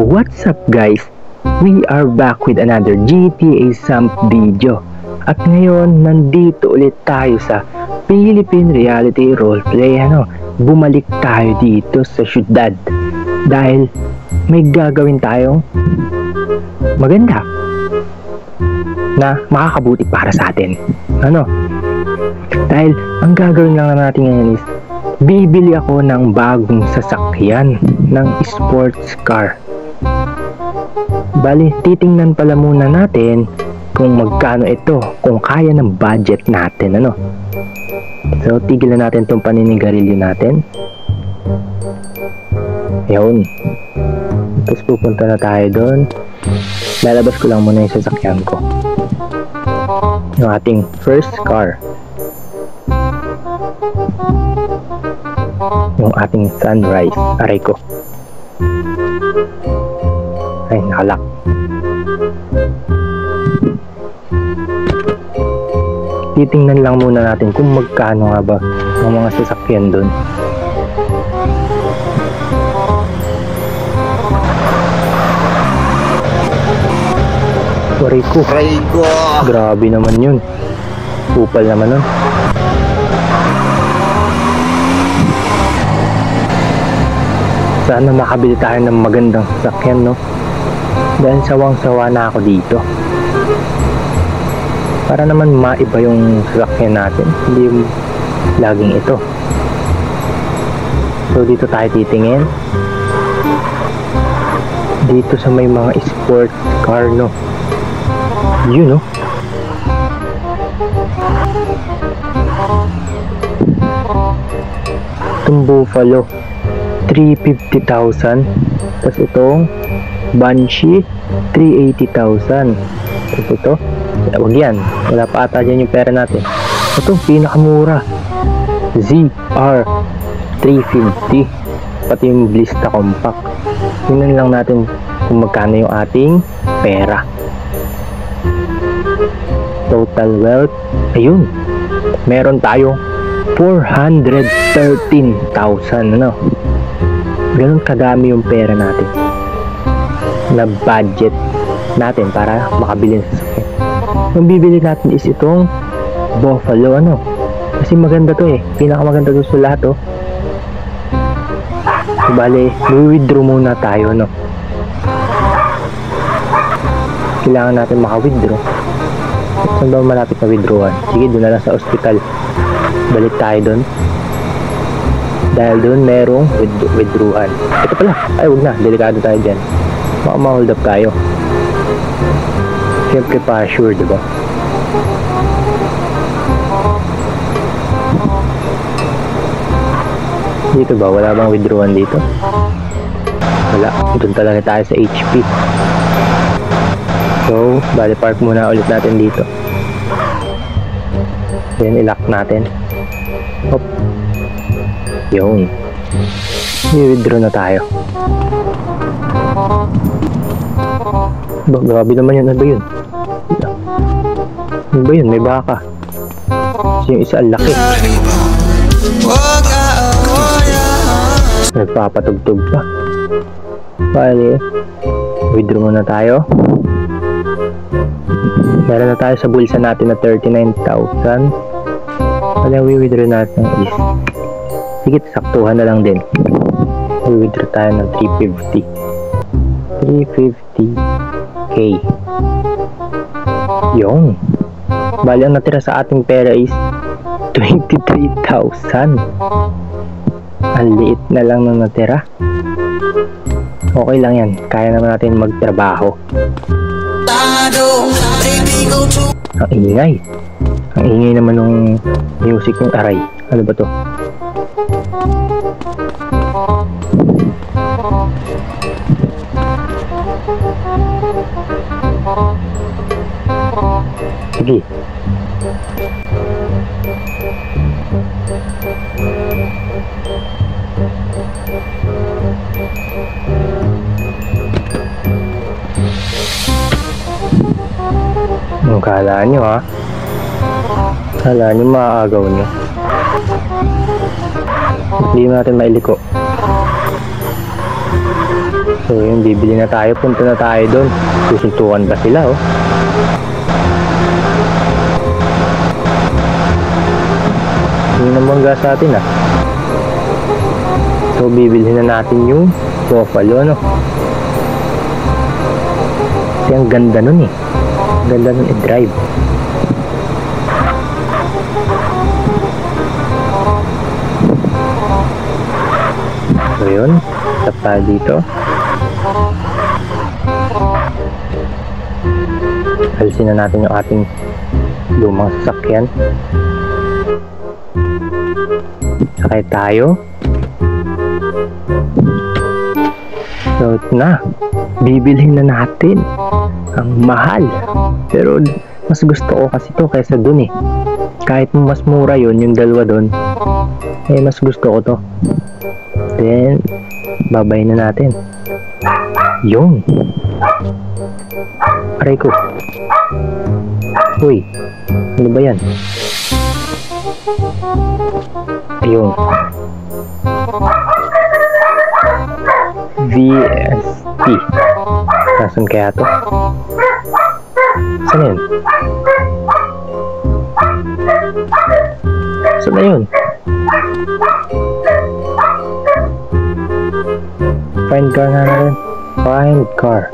What's up guys? We are back with another GTA Samp video. At ngayon, nandito ulit tayo sa Philippine Reality Roleplay. Bumalik tayo dito sa syudad. Dahil may gagawin tayong maganda na makakabuti para sa atin. Dahil ang gagawin lang natin ngayon is bibili ako ng bagong sasakyan ng sports car. Bali, titingnan pala muna natin kung magkano ito, kung kaya ng budget natin, So, tigilan natin itong paninigarilyo natin. Yun. Tapos pupunta na tayo doon. Lalabas ko lang muna yung sasakyan ko. Yung ating first car. Yung ating Sunrise. Aray ko. Ay, nakalak. Titingnan lang muna natin kung magkano nga ba ang mga sasakyan doon. Aray ko. Grabe naman yun. Upal naman nun. Sana makabili tayo ng magandang sasakyan, Dahil sawang-sawa na ako dito. Para naman maiba yung sasakyan natin. Hindi yung laging ito. So, dito tayo titingin. Dito sa may mga sport car, Yun, Itong Buffalo. 350,000. Tapos itong Banshee 380,000. Tapos ito, wag yan, wala pa ata dyan yung pera natin. Itong pinakamura ZR 350, pati yung Blista Compact. Tingnan lang natin kung magkano yung ating pera. Total wealth, ayun, meron tayong 413,000, Ganun kadami yung pera natin na budget natin para makabili ng sasakyan. Ang bibili natin is itong Buffalo, kasi maganda to pinakamaganda to sa lahat, So, bale, withdraw muna tayo, Kailangan natin maka-withdraw. Saan ba malapit na withdrawan? Sige, doon na lang sa ospital. Balik tayo doon. Dahil doon merong withdrawal. Ito pala. Ay, huwag na. Delikado tayo dyan. Baka ma-hold up tayo. Siyempre pa sure, diba? Dito ba? Wala bang withdrawal dito? Wala. Doon talaga tayo sa HP. So, bali park muna ulit natin dito. Then, i-lock natin. Hop. Yun. I-withdraw na tayo. Grabe naman yun. Ano ba yun? Ano ba yun? May baka. Kasi yung isa ang laki. Nagpapatugtog pa. Bali, withdraw muna tayo. Meron na tayo sa bulsa natin na 39,000. Bali, withdraw natin is sige, saktuhan na lang din. I-withdraw tayo ng 350. 350k. Yung. Bali, ang natira sa ating pera is 23,000. Ang liit na lang na natira. Okay lang yan. Kaya naman natin magtrabaho. Ang ingay. Ang ingay naman ng music ng aray. Ano ba to? Sige. Ang kala nyo, Kala nyo maaagaw nyo. Hindi natin mailiko. So yun, bibili na tayo. Punta na tayo doon. Susuntukan ba sila, oh? Hindi naman gas sa atin, ah. So bibili na natin yung buffalo, no? Kasi ang ganda nun, eh. Ang ganda nun i-drive. So yun, tap tayo dito. Alisin na natin yung ating lumang sasakyan. Sakay tayo. So ito na, bibilhin na natin. Ang mahal, pero mas gusto ko kasi to kaysa dun, eh. Kahit mas mura yun, yung dalawa dun, eh mas gusto ko to. Then babay na natin. Yung aray ko. Uy, ano ba yan? Ayun, VST. Nasaan kaya to? Saan yun? Saan na yun? Find car na rin. Find car.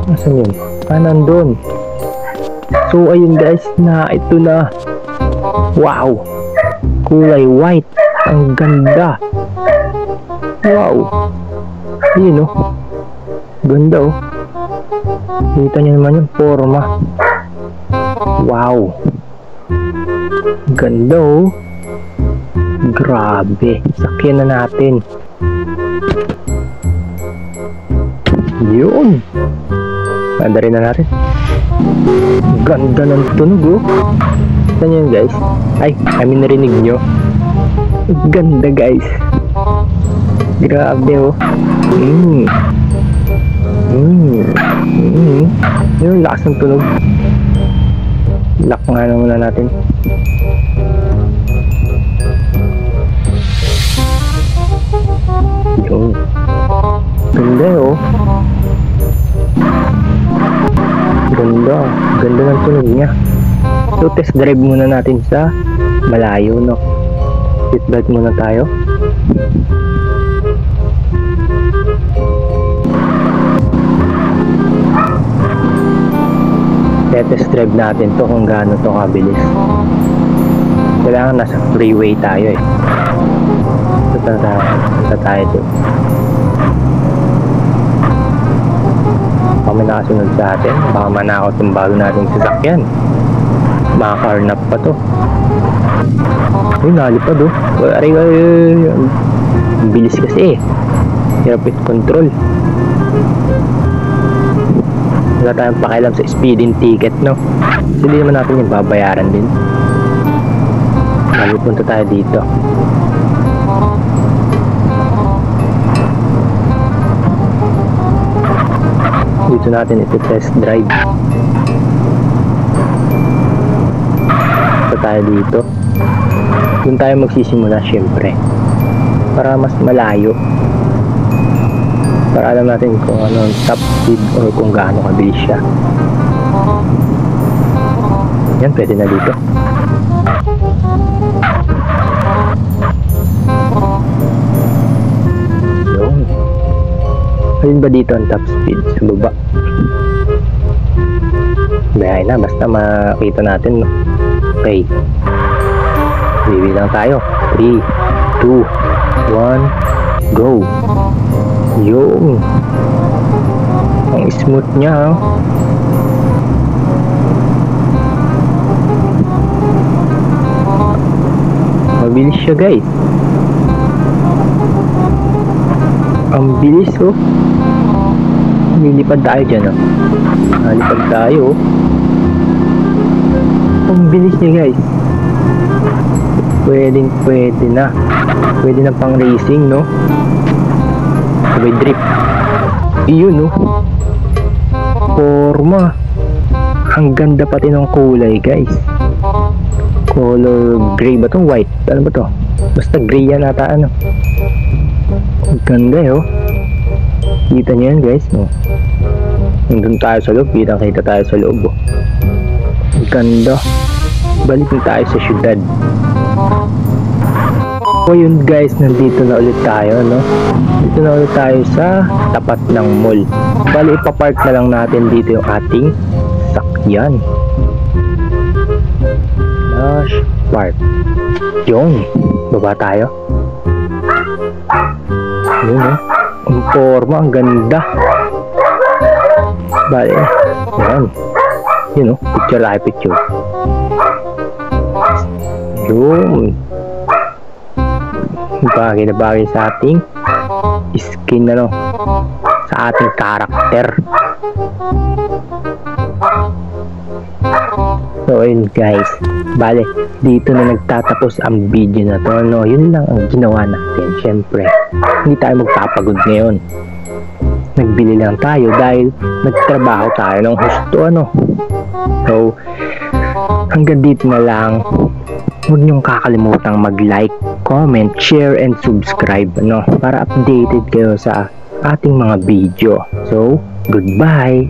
Nasaan yun? Nandun. So ayun guys, na ito na. Wow, kulay white. Ang ganda. Wow. Yun, oh. Ganda, oh. Kita nyo naman yung forma. Wow. Ganda, oh. Grabe. Sakyan na natin. Yun. Ganda rin na natin. Ganda ng tunog, oh. Kita nyo yun guys. Ay, kami narinig nyo. Ganda guys. Grabe, oh. Yung lakas ng tunog. Lock nga na muna natin. Yun. Ganda, oh. Ganda. Ganda ng tunog niya. So test drive muna natin sa malayo, no? Seatbelt muna tayo. Test drive natin to kung gaano to kabilis. Kailangan nasa freeway tayo, eh. Punta tayo to. Baka may nakasunod sa atin. Baka manakot yung bago nating sasakyan. Makakarnap pa to. Uy, nalipad, oh. Aray. Bilis kasi, eh. Hirap i-control. Wala tayong pakialam sa speeding ticket, no? Hindi naman natin yung babayaran din. Punta tayo dito. Dito natin ito test drive. Punta tayo dito. Doon tayo magsisimula syempre. Para mas malayo. Para alam natin kung ano ang top speed or kung gaano kabilis siya. Yan, pwede na dito. Yun. Ayun ba dito ang top speed? Sa baba. Bahay na, basta makita natin. Okay. Bibilang tayo. 3, 2, 1, go! Yung ang smooth niya, oh. Mabilis siya guys. Ang bilis, oh. Lilipad tayo dyan, oh. Lilipad tayo, oh. Ang bilis niya guys. Pwede na. Pwede na pang racing, no? Sabay drift. Iyon, no? Forma. Ang ganda pati ng kulay, guys. Color gray ba to? White? Ano ba to? Basta gray yan ata, ano? Ang ganda, oh. Kita nyo yan guys, no? Nandun tayo sa loob, kita tayo sa loob. Oh. Ang ganda. Balik na tayo sa syudad. So yun guys, nandito na ulit tayo, no? Dito na ulit tayo sa tapat ng mall. Bali, ipapark na lang natin dito yung ating sakyan. Dash park. Yun, baba tayo. Yun, no? Ang forma, ang ganda. Bali, yan. Yun, no? Picture tayo, picture. Yun. Bagay na bagay sa ating skin, ano, sa ating karakter. So ayun guys, bale dito na nagtatapos ang video na to, no? Yun lang ang ginawa natin. Syempre hindi tayo magpapagod ngayon, nagbili lang tayo dahil nagtrabaho tayo ng husto, ano. So hanggang dito na lang. Huwag niyong kakalimutang mag-like, comment, share, and subscribe, no? Para updated kayo sa ating mga video. So, goodbye!